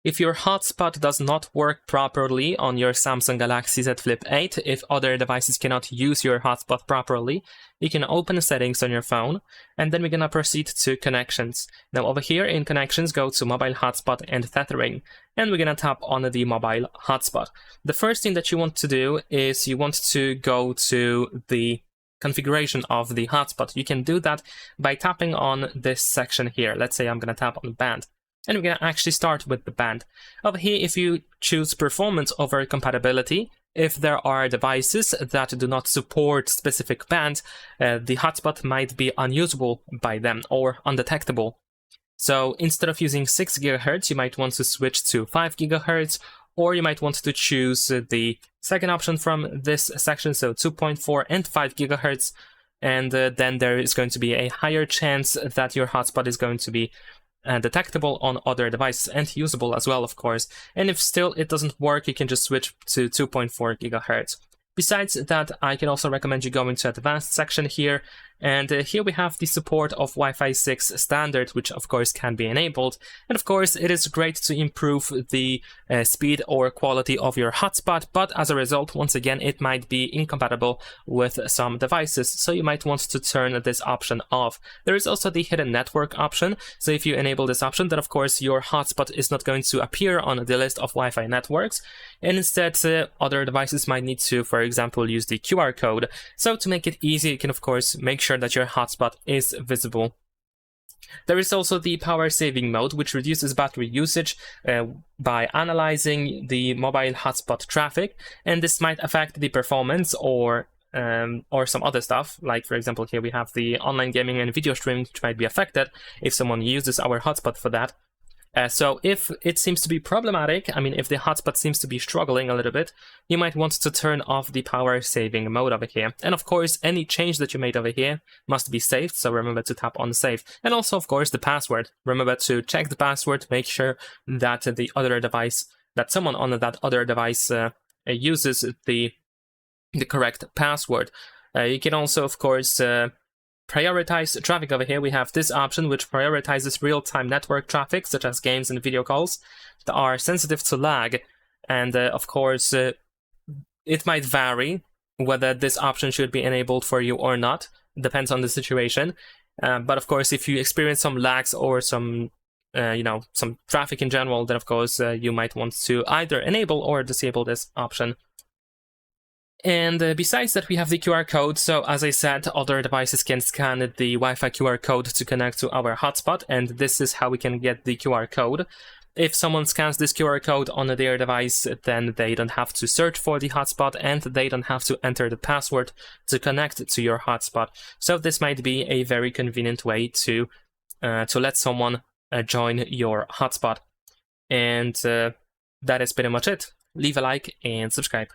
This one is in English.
If your hotspot does not work properly on your Samsung Galaxy Z Flip 8, if other devices cannot use your hotspot properly, you can open settings on your phone, and then we're gonna proceed to connections. Now over here in connections, go to mobile hotspot and tethering, and we're gonna tap on the mobile hotspot. The first thing that you want to do is you want to go to the configuration of the hotspot. You can do that by tapping on this section here. Let's say I'm gonna tap on band. And we're going to actually start with the band. Over here, if you choose performance over compatibility, if there are devices that do not support specific band, the hotspot might be unusable by them or undetectable. So instead of using 6 GHz, you might want to switch to 5 GHz, or you might want to choose the second option from this section, so 2.4 and 5 GHz, and then there is going to be a higher chance that your hotspot is going to be detectable on other devices and usable as well, of course. And if still it doesn't work, you can just switch to 2.4 GHz. Besides that, I can also recommend you going to advanced section here, and here we have the support of Wi-Fi 6 standard, which of course can be enabled, and of course it is great to improve the speed or quality of your hotspot, but as a result, once again, it might be incompatible with some devices, so you might want to turn this option off. There is also the hidden network option, so if you enable this option, then of course your hotspot is not going to appear on the list of Wi-Fi networks, and instead other devices might need to, for example, use the QR code. So to make it easy, you can of course make sure that your hotspot is visible. There is also the power saving mode, which reduces battery usage by analyzing the mobile hotspot traffic, and this might affect the performance or some other stuff, like for example here we have the online gaming and video streaming, which might be affected if someone uses our hotspot for that. So if it seems to be problematic, I mean if the hotspot seems to be struggling a little bit, you might want to turn off the power saving mode over here. And of course any change that you made over here must be saved, so remember to tap on save. And also of course the password. Remember to check the password, make sure that the other device, that someone on that other device uses the correct password. You can also of course prioritize traffic. Over here we have this option which prioritizes real-time network traffic such as games and video calls that are sensitive to lag, and of course it might vary whether this option should be enabled for you or not, depends on the situation, but of course if you experience some lags or some some traffic in general, then of course you might want to either enable or disable this option. And besides that, we have the QR code. So as I said, other devices can scan the Wi-Fi QR code to connect to our hotspot, and this is how we can get the QR code. If someone scans this QR code on their device, then they don't have to search for the hotspot, and they don't have to enter the password to connect to your hotspot. So this might be a very convenient way to let someone join your hotspot. And that is pretty much it. Leave a like and subscribe.